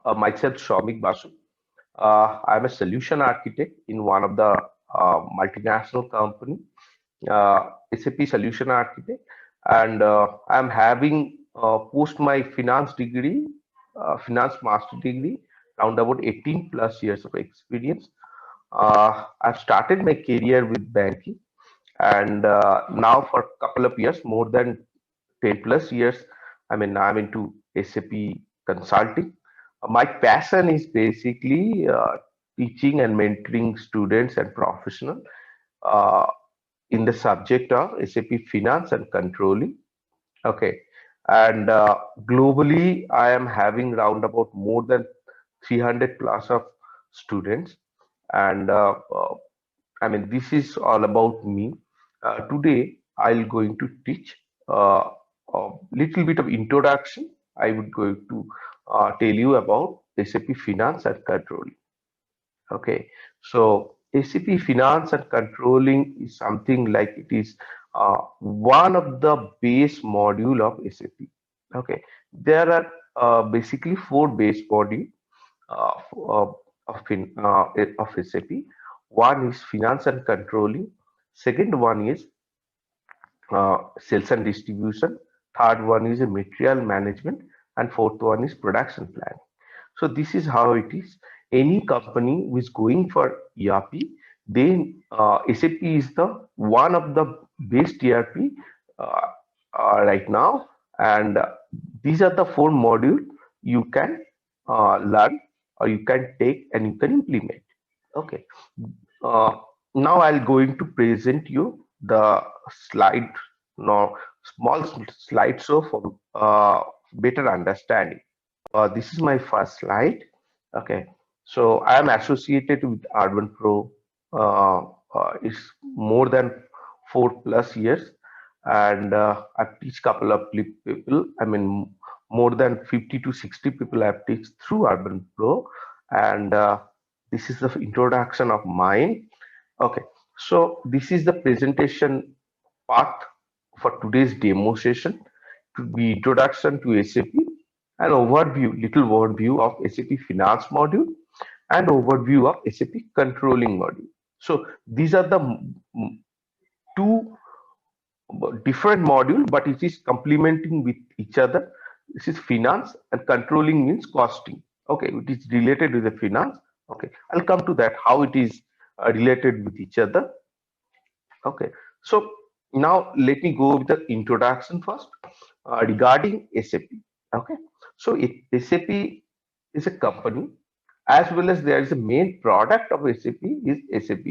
Myself, Shomik Basu. I'm a solution architect in one of the multinational company, SAP solution architect, and I'm having post my finance degree, finance master degree, around about 18 plus years of experience. I've started my career with banking, and now for a couple of years, more than 10 plus years, I'm into SAP consulting. My passion is basically teaching and mentoring students and professionals uh, in the subject of SAP finance and controlling. Okay. And globally, I am having round about more than 300 plus of students. And this is all about me. Today, I'll going to teach a little bit of introduction. I would going to tell you about SAP Finance and Controlling. Okay, so SAP Finance and Controlling is something like it is one of the base module of SAP. Okay, there are basically four base module uh, of, of SAP. One is Finance and Controlling. Second one is sales and distribution. Third one is material management, and fourth one is production planning. So this is how it is. Any company who is going for ERP, then SAP is the one of the best ERP uh, right now, and these are the four modules you can learn or you can take and you can implement. Okay. Uh, Now I'll going to present you the slide, no, small slideshow for better understanding. This is my first slide. Okay, so I am associated with Urban Pro. It's more than 4 plus years, and I teach couple of people. More than 50 to 60 people I've teach through Urban Pro, and this is the introduction of mine. Okay, so this is the presentation part for today's demo session. To be introduction to SAP, an overview, little overview of SAP Finance module, and overview of SAP Controlling module. So these are the two different module, but it is complementing with each other. This is finance and controlling means costing. Okay, it is related with the finance. Okay, I'll come to that how it is related with each other. Okay, so now let me go with the introduction first regarding SAP. Okay, so SAP is a company as well as there is a main product of SAP is SAP.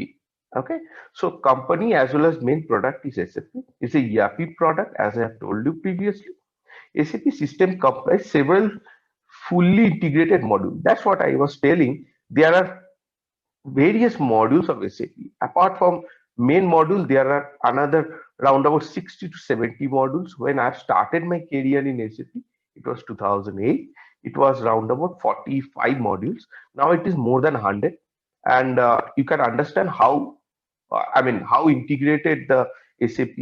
Okay, so company as well as main product is SAP. It's a ERP product as I have told you previously. SAP system comprises several fully integrated modules. That's what I was telling. There are various modules of SAP. Apart from main module, there are another round about 60 to 70 modules. When I started my career in SAP, it was 2008. It was round about 45 modules. Now it is more than 100, and you can understand how how integrated the SAP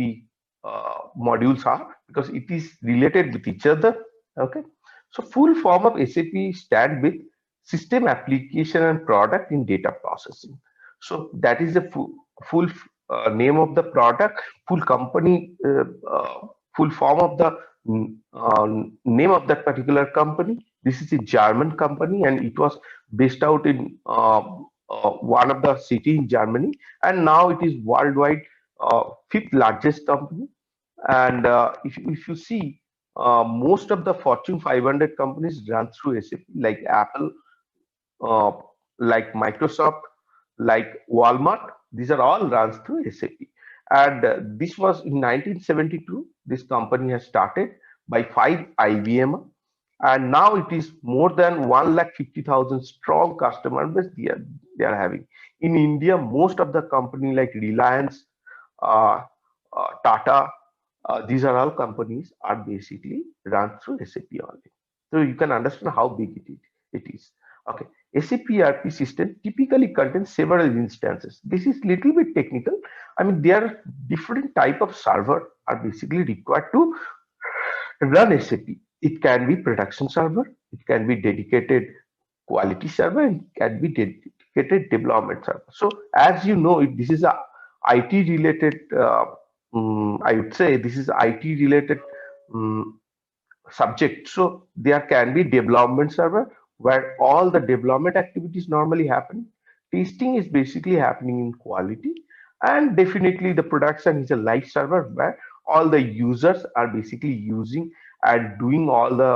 modules are because it is related with each other. Okay, so full form of SAP stand with system application and product in data processing. So that is the full name of the product, full company, full form of the name of that particular company. This is a German company, and it was based out in one of the city in Germany, and now it is worldwide fifth largest company. And if you see, most of the Fortune 500 companies run through SAP, like Apple, uh, like Microsoft, like Walmart. These are all runs through SAP. And this was in 1972. This company has started by five IBM, and now it is more than 1,50,000 strong customer base they are having. In India, most of the company like Reliance, uh, Tata, these are all companies are basically run through SAP only. So you can understand how big it is. Okay. SAP ERP system typically contains several instances. This is little bit technical. There are different type of server are basically required to run SAP. It can be production server. It can be dedicated. quality server and can be dedicated development server. So as you know, this is a IT related. I would say this is IT related um, subject. So there can be development server where all the development activities normally happen. Testing is basically happening in quality, and definitely the production is a live server where all the users are basically using and doing all the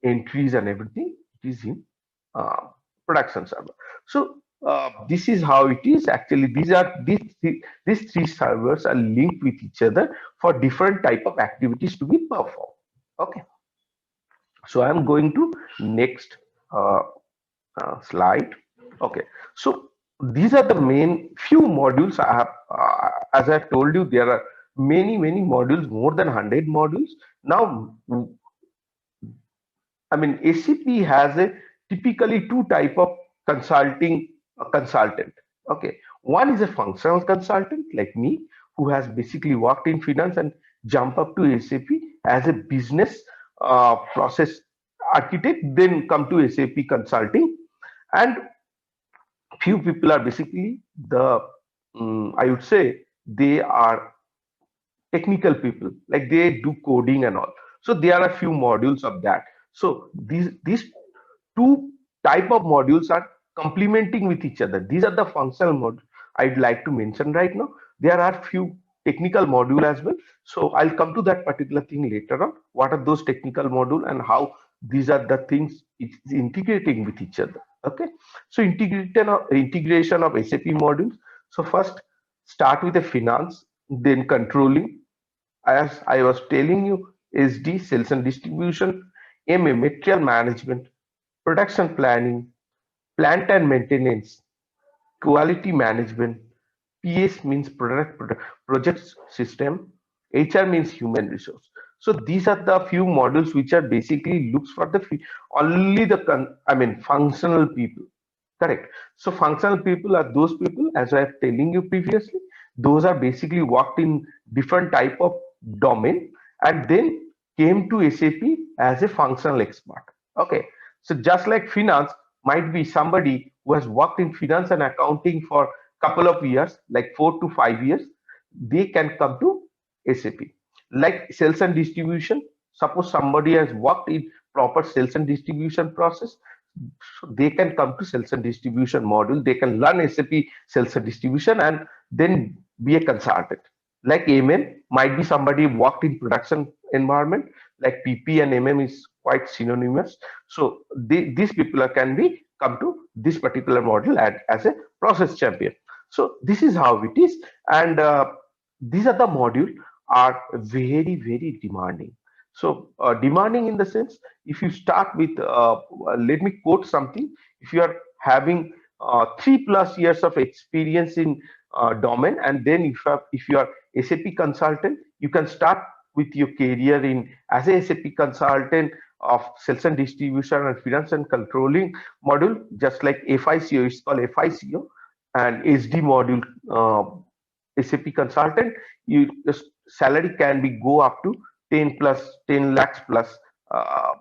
entries and everything. It is in uh, production server. So this is how it is. Actually, these three servers are linked with each other for different type of activities to be performed. Okay. So I'm going to next uh, slide. Okay, so these are the main few modules I have. As I've told you, there are many modules, more than 100 modules. Now, I mean, ACP has a typically two type of consulting consultant. Okay, one is a functional consultant like me, who has basically worked in finance and jump up to SAP as a business process architect, then come to SAP consulting, and few people are basically the I would say they are technical people, like they do coding and all. So there are a few modules of that. So these two type of modules are complementing with each other. These are the functional modules I'd like to mention right now. There are few technical module as well. So I'll come to that particular thing later on. What are those technical module and how these are the things it's integrating with each other. Okay. So integration of SAP modules. So first start with the finance, then controlling, as I was telling you, SD, sales and distribution, MA, material management, production planning, plant and maintenance, quality management, PS means project system, HR means human resource. So these are the few models which are basically looks for the only the functional people. Correct. So functional people are those people, as I have telling you previously, those are basically worked in different type of domain and then came to SAP as a functional expert. Okay. So just like finance might be somebody who has worked in finance and accounting for couple of years, like 4 to 5 years, they can come to SAP. Like sales and distribution, suppose somebody has worked in proper sales and distribution process, so they can come to sales and distribution module. They can learn SAP sales and distribution and then be a consultant. Like MM might be somebody worked in production environment, like PP and MM is quite synonymous. So these people can be come to this particular model as a process champion. So this is how it is, and these are the module are very demanding. So demanding in the sense, if you start with, let me quote something. If you are having 3+ years of experience in domain, and then if you are SAP consultant, you can start with your career in as a SAP consultant of sales and distribution and finance and controlling module, just like FICO. It's called FICO, and SD module. SAP consultant, the salary can be go up to 10 lakhs plus. Uh,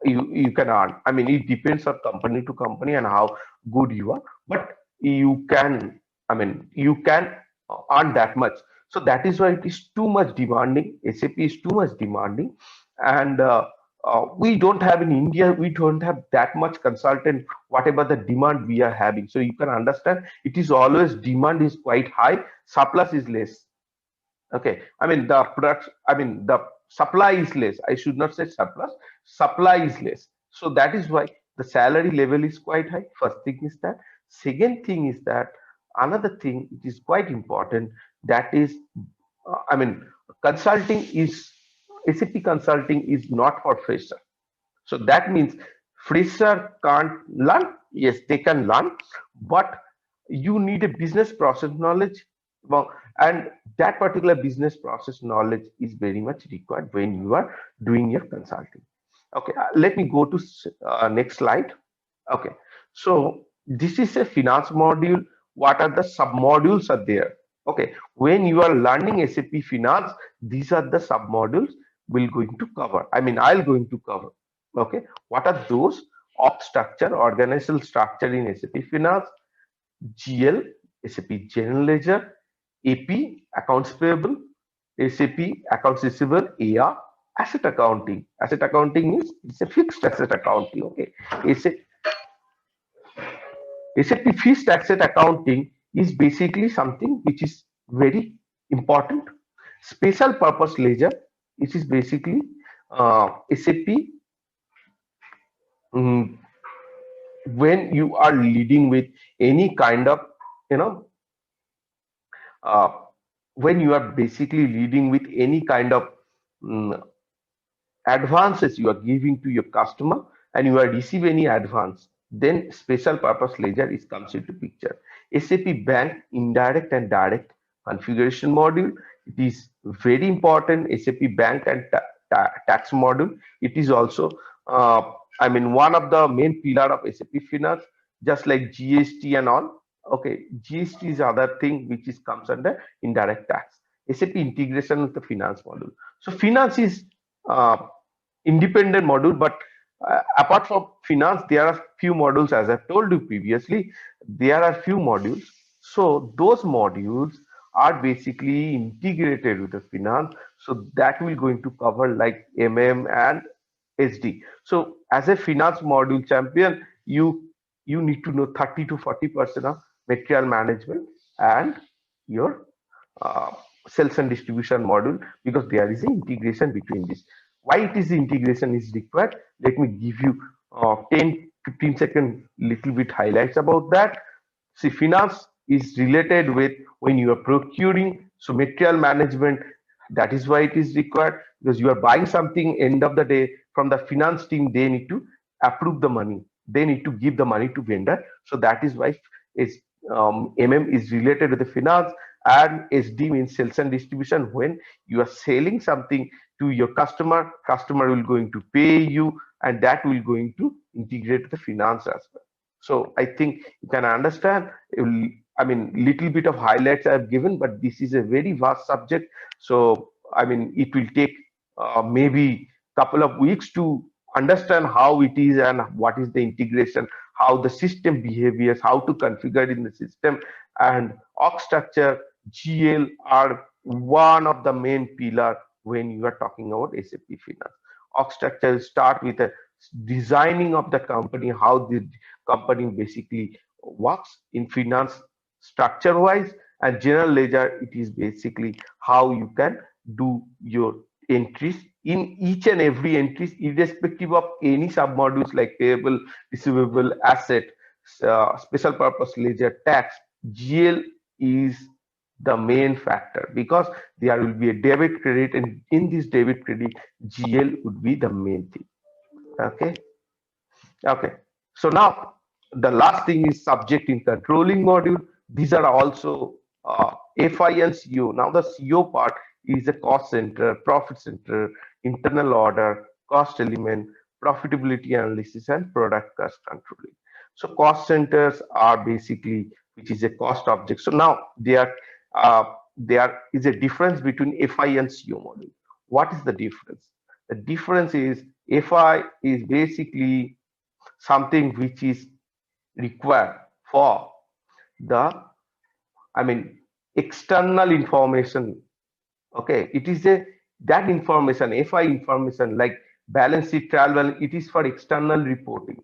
you can earn. I mean, it depends on company to company and how good you are, but you can. I mean, you can earn that much. So that is why it is too much demanding. SAP is too much demanding, and we don't have in India. We don't have that much consultant. Whatever the demand we are having, so you can understand it is always demand is quite high, surplus is less. Okay, I mean the product, I mean the supply is less. I should not say surplus, supply is less. So that is why the salary level is quite high. First thing is that. Second thing is that another thing it is quite important, that is, I mean, consulting is SAP consulting is not for fresher. So that means fresher can't learn. Yes, they can learn, but you need a business process knowledge. Well, and that particular business process knowledge is very much required when you are doing your consulting. Okay, let me go to next slide. Okay, so this is a finance module. What are the submodules are there? Okay, when you are learning SAP finance, these are the submodules we're going to cover. I mean, I'll going to cover. Okay, what are those? org structure, organizational structure in SAP Finance, GL, SAP General Ledger, AP, accounts payable, SAP accounts receivable, AR, asset accounting. Asset accounting is it's a fixed asset accounting. Okay, SAP fixed asset accounting is basically something which is very important. Special purpose ledger, which is basically SAP mm, when you are leading with any kind of you know uh, when you are basically leading with any kind of mm, advances you are giving to your customer and you are receive any advance, then special purpose ledger is comes into picture. SAP bank indirect and direct configuration module, it is very important. SAP bank and tax module, it is also one of the main pillar of SAP finance, just like GST and all. Okay, GST is other thing which is comes under indirect tax. SAP integration with the finance module. So finance is uh, independent module, but apart from finance there are few modules, as I've told you previously. There are few modules, so those modules are basically integrated with the finance, so that will going to cover like and SD. So as a finance module champion, you need to know 30 to 40% of material management and your uh, sales and distribution module, because there is an integration between this. Why it is the integration is required? Let me give you 10-15 second little bit highlights about that. See, finance is related with when you are procuring, so material management, that is why it is required, because you are buying something. End of the day, from the finance team, they need to approve the money, they need to give the money to vendor. So that is why is is related with the finance. And SD means sales and distribution. When you are selling something to your customer, customer will going to pay you, and that will going to integrate the finance as well. So I think you can understand. Little bit of highlights I've given, but this is a very vast subject. So it will take maybe couple of weeks to understand how it is and what is the integration, how the system behaviors, how to configure in the system, and org structure, GL are one of the main pillar when you are talking about SAP Finance. Org structure start with a designing of the company, how the company basically works in finance structure wise, and general ledger, it is basically how you can do your entries in each and every entries, irrespective of any submodules like payable, receivable, asset, special purpose ledger, tax. GL is the main factor, because there will be a debit credit, and in this debit credit, GL would be the main thing. Okay. Okay. So now the last thing is subject in controlling module. These are also FI and CO. Now the CO part is a cost center, profit center, internal order, cost element, profitability analysis, and product cost controlling. So cost centers are basically, which is a cost object. So now there is a difference between FI and CO module. What is the difference? The difference is FI is basically something which is required for the I mean external information. Okay, it is a that information, FI information like balance sheet, trial balance, it is for external reporting.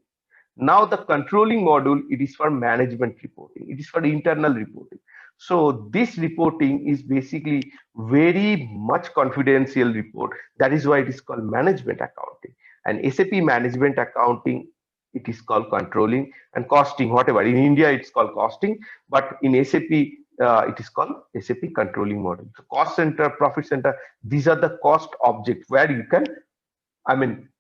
Now the controlling module, it is for management reporting, it is for internal reporting. So this reporting is basically very much confidential report. That is why it is called management accounting. And SAP management accounting, it is called controlling, and costing, whatever. In India, it's called costing, but in SAP, it is called SAP controlling model. So cost center, profit center, these are the cost object where you can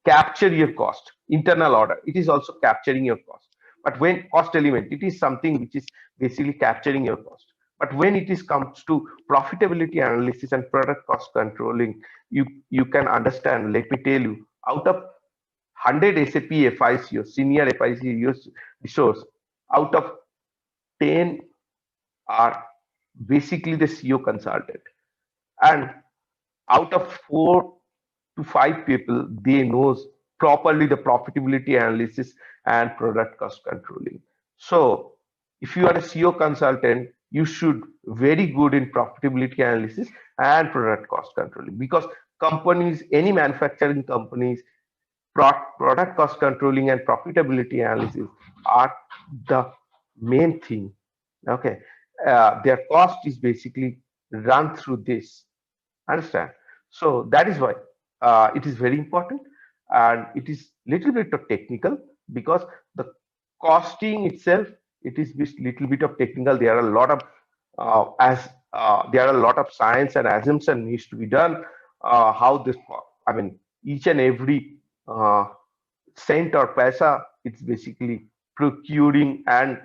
capture your cost. Internal order, it is also capturing your cost. But when cost element, it is something which is basically capturing your cost. But when it is comes to profitability analysis and product cost controlling, you can understand. Let me tell you, out of 100 SAP FICO, senior FICO resource, out of 10 are basically the CO consultant, and out of 4 to 5 people, they knows properly the profitability analysis and product cost controlling. So if you are a SEO consultant, you should very good in profitability analysis and product cost controlling, because companies, any manufacturing companies, product cost controlling and profitability analysis are the main thing. Okay, their cost is basically run through this. Understand? So that is why it is very important, and it is little bit of technical, because the costing itself, it is just little bit of technical. There are a lot of as there are a lot of science and assumption needs to be done. How this, I mean, each and every uh, cent or paisa, it's basically procuring and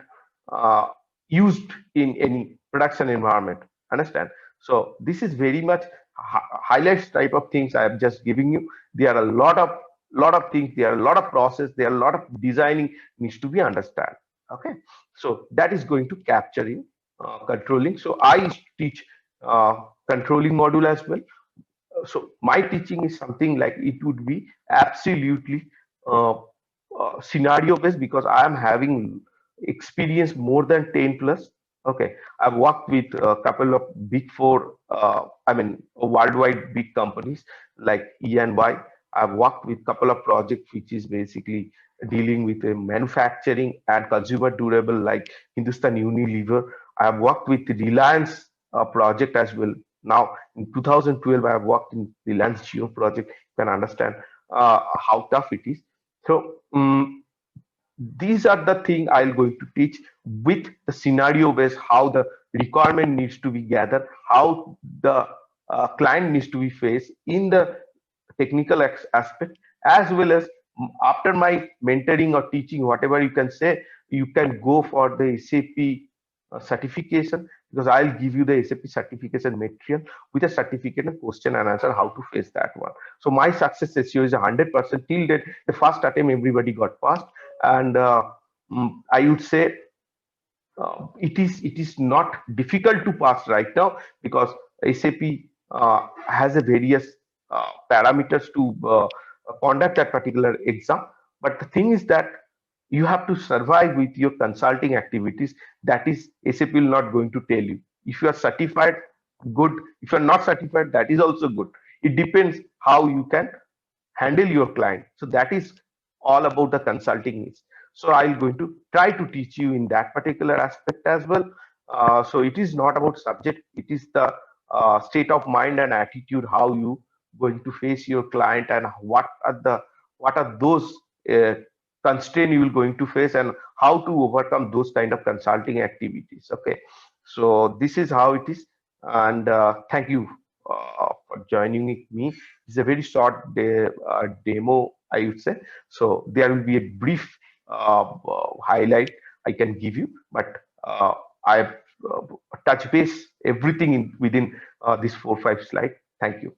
uh, used in any production environment. Understand? So this is very much highlights type of things I am just giving you. There are a lot of things, there are a lot of process, there are a lot of designing needs to be understand. Okay, so that is going to capture in controlling. So I teach uh, controlling module as well. So my teaching is something like it would be absolutely uh, scenario based, because I am having experience more than 10 plus. Okay, I've worked with a couple of big four, I mean, worldwide big companies like E&Y. I've worked with couple of projects which is basically dealing with manufacturing and consumer durable like Hindustan Unilever. I've worked with the Reliance project as well. Now in 2012, I have worked in Reliance Jio project. You can understand how tough it is. So these are the thing I'll going to teach with the scenario based, how the requirement needs to be gathered, how the client needs to be faced in the technical aspect, as well as after my mentoring or teaching, whatever you can say, you can go for the SAP certification, because I'll give you the SAP certification material with a certificate and question and answer how to face that one. So my success ratio is 100% till date. The first attempt everybody got passed, and I would say it is not difficult to pass right now, because SAP has a various parameters to conduct that particular exam. But the thing is that you have to survive with your consulting activities. That is, SAP will not going to tell you. If you are certified, good. If you are not certified, that is also good. It depends how you can handle your client. So that is all about the consulting needs. So I'm going to try to teach you in that particular aspect as well. So it is not about subject, it is the state of mind and attitude, how you going to face your client, and what are those uh, constraints you will going to face, and how to overcome those kind of consulting activities. Okay, so this is how it is, and thank you for joining with me. It's a very short demo, I would say. So there will be a brief highlight I can give you, but I've touched base everything within this 4 5 slide. Thank you.